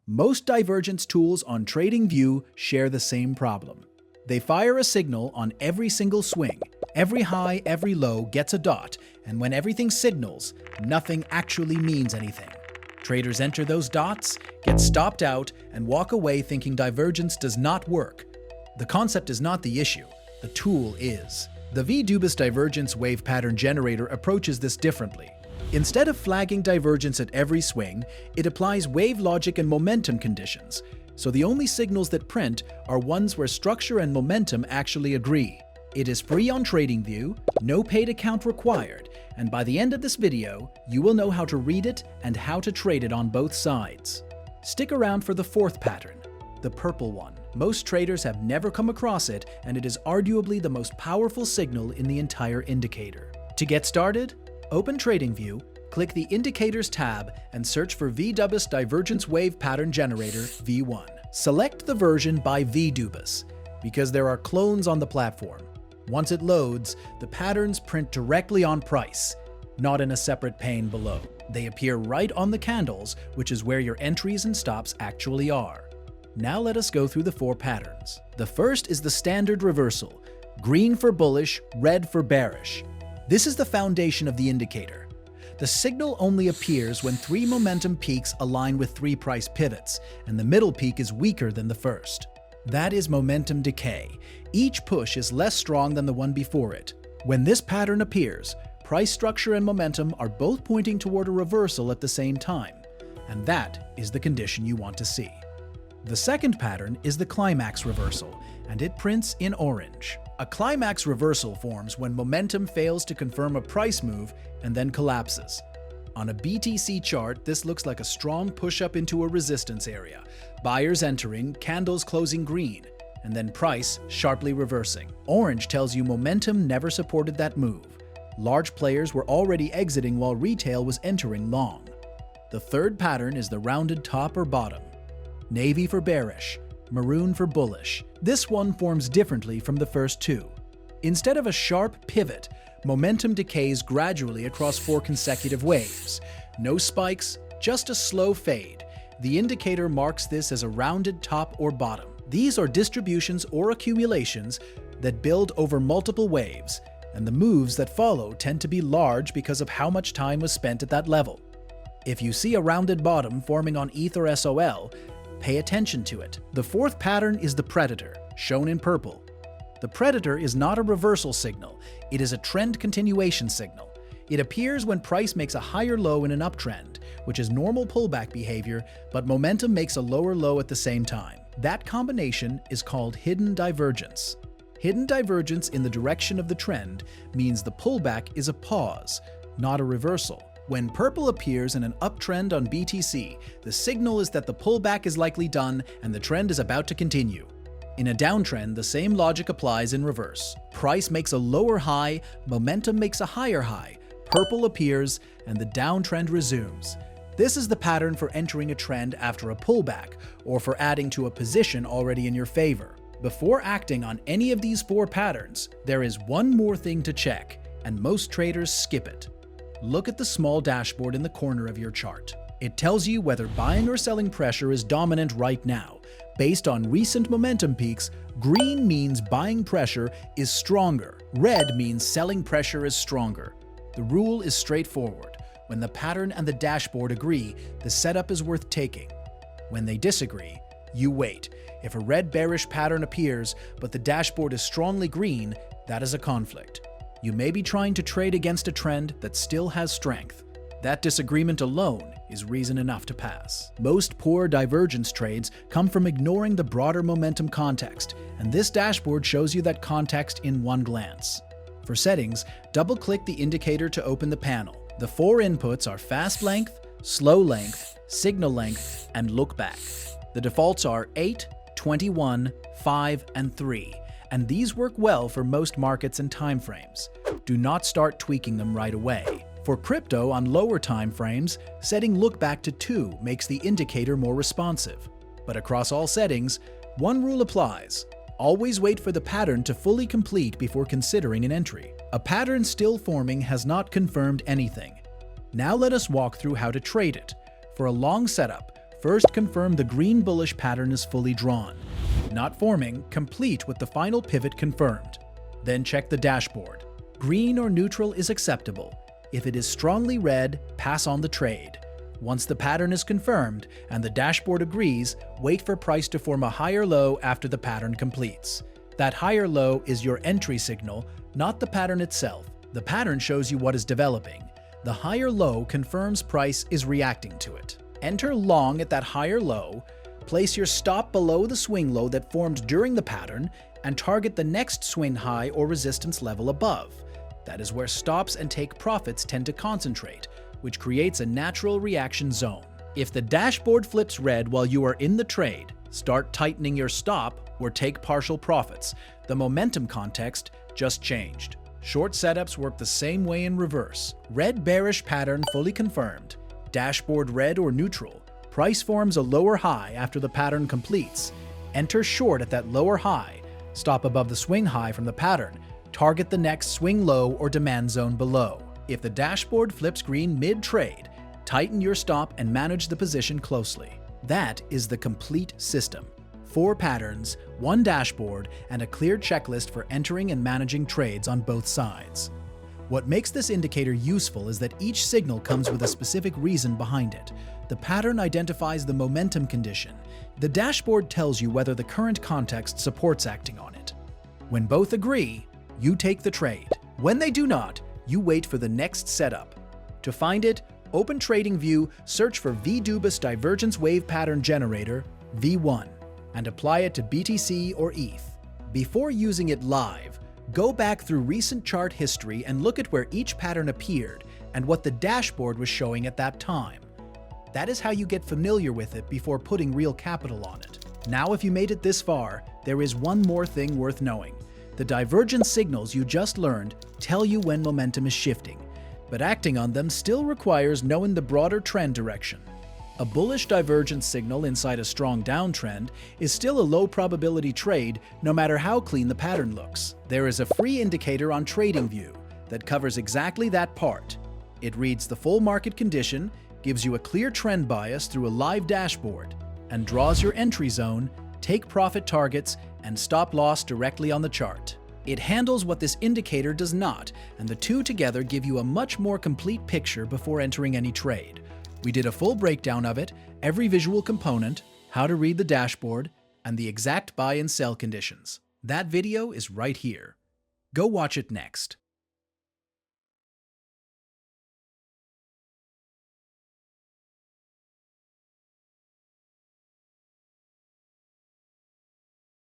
Most divergence tools on TradingView share the same problem. They fire a signal on every single swing. Every high, every low gets a dot, and when everything signals, nothing actually means anything. Traders enter those dots, get stopped out, and walk away thinking divergence does not work. The concept is not the issue, the tool is. The Vdubus divergence wave pattern generator approaches this differently. Instead of flagging divergence at every swing, it applies wave logic and momentum conditions, so the only signals that print are ones where structure and momentum actually agree. It is free on TradingView, no paid account required, and by the end of this video, you will know how to read it and how to trade it on both sides. Stick around for the fourth pattern, the purple one. Most traders have never come across it, and it is arguably the most powerful signal in the entire indicator. To get started, open TradingView, click the Indicators tab, and search for Vdubus Divergence Wave Pattern Generator V1. Select the version by Vdubus, because there are clones on the platform. Once it loads, the patterns print directly on price, not in a separate pane below. They appear right on the candles, which is where your entries and stops actually are. Now let us go through the four patterns. The first is the standard reversal, green for bullish, red for bearish. This is the foundation of the indicator. The signal only appears when three momentum peaks align with three price pivots, and the middle peak is weaker than the first. That is momentum decay. Each push is less strong than the one before it. When this pattern appears, price structure and momentum are both pointing toward a reversal at the same time, and that is the condition you want to see. The second pattern is the climax reversal, and it prints in orange. A climax reversal forms when momentum fails to confirm a price move and then collapses. On a BTC chart, this looks like a strong push-up into a resistance area, buyers entering, candles closing green, and then price sharply reversing. Orange tells you momentum never supported that move. Large players were already exiting while retail was entering long. The third pattern is the rounded top or bottom. Navy for bearish, maroon for bullish. This one forms differently from the first two. Instead of a sharp pivot, momentum decays gradually across four consecutive waves. No spikes, just a slow fade. The indicator marks this as a rounded top or bottom. These are distributions or accumulations that build over multiple waves, and the moves that follow tend to be large because of how much time was spent at that level. If you see a rounded bottom forming on ETH or SOL, pay attention to it. The fourth pattern is the predator, shown in purple. The predator is not a reversal signal, it is a trend continuation signal. It appears when price makes a higher low in an uptrend, which is normal pullback behavior, but momentum makes a lower low at the same time. That combination is called hidden divergence. Hidden divergence in the direction of the trend means the pullback is a pause, not a reversal. When purple appears in an uptrend on BTC, the signal is that the pullback is likely done and the trend is about to continue. In a downtrend, the same logic applies in reverse. Price makes a lower high, momentum makes a higher high, purple appears, and the downtrend resumes. This is the pattern for entering a trend after a pullback, or for adding to a position already in your favor. Before acting on any of these four patterns, there is one more thing to check, and most traders skip it. Look at the small dashboard in the corner of your chart. It tells you whether buying or selling pressure is dominant right now. Based on recent momentum peaks, green means buying pressure is stronger. Red means selling pressure is stronger. The rule is straightforward. When the pattern and the dashboard agree, the setup is worth taking. When they disagree, you wait. If a red bearish pattern appears, but the dashboard is strongly green, that is a conflict. You may be trying to trade against a trend that still has strength. That disagreement alone is reason enough to pass. Most poor divergence trades come from ignoring the broader momentum context, and this dashboard shows you that context in one glance. For settings, double-click the indicator to open the panel. The four inputs are fast length, slow length, signal length, and look back. The defaults are 8, 21, 5, and 3, and these work well for most markets and timeframes. Do not start tweaking them right away. For crypto on lower time frames, setting look back to 2 makes the indicator more responsive. But across all settings, one rule applies. Always wait for the pattern to fully complete before considering an entry. A pattern still forming has not confirmed anything. Now let us walk through how to trade it. For a long setup, First, confirm the green bullish pattern is fully drawn. Not forming, complete with the final pivot confirmed. Then check the dashboard. Green or neutral is acceptable. If it is strongly red, pass on the trade. Once the pattern is confirmed and the dashboard agrees, wait for price to form a higher low after the pattern completes. That higher low is your entry signal, not the pattern itself. The pattern shows you what is developing. The higher low confirms price is reacting to it. Enter long at that higher low, place your stop below the swing low that formed during the pattern, and target the next swing high or resistance level above. That is where stops and take profits tend to concentrate, which creates a natural reaction zone. If the dashboard flips red while you are in the trade, start tightening your stop or take partial profits. The momentum context just changed. Short setups work the same way in reverse. Red bearish pattern fully confirmed. Dashboard red or neutral. Price forms a lower high after the pattern completes. Enter short at that lower high. Stop above the swing high from the pattern. Target the next swing low or demand zone below. If the dashboard flips green mid-trade, tighten your stop and manage the position closely. That is the complete system. 4 patterns, 1 dashboard, and a clear checklist for entering and managing trades on both sides. What makes this indicator useful is that each signal comes with a specific reason behind it. The pattern identifies the momentum condition. The dashboard tells you whether the current context supports acting on it. When both agree, you take the trade. When they do not, you wait for the next setup. To find it, open TradingView, search for Vdubus Divergence Wave Pattern Generator, V1, and apply it to BTC or ETH. Before using it live, go back through recent chart history and look at where each pattern appeared and what the dashboard was showing at that time. That is how you get familiar with it before putting real capital on it. Now, if you made it this far, there is one more thing worth knowing. The divergence signals you just learned tell you when momentum is shifting, but acting on them still requires knowing the broader trend direction. A bullish divergence signal inside a strong downtrend is still a low probability trade no matter how clean the pattern looks. There is a free indicator on TradingView that covers exactly that part. It reads the full market condition, gives you a clear trend bias through a live dashboard, and draws your entry zone, take profit targets, and stop loss directly on the chart. It handles what this indicator does not, and the two together give you a much more complete picture before entering any trade. We did a full breakdown of it, every visual component, how to read the dashboard, and the exact buy and sell conditions. That video is right here. Go watch it next.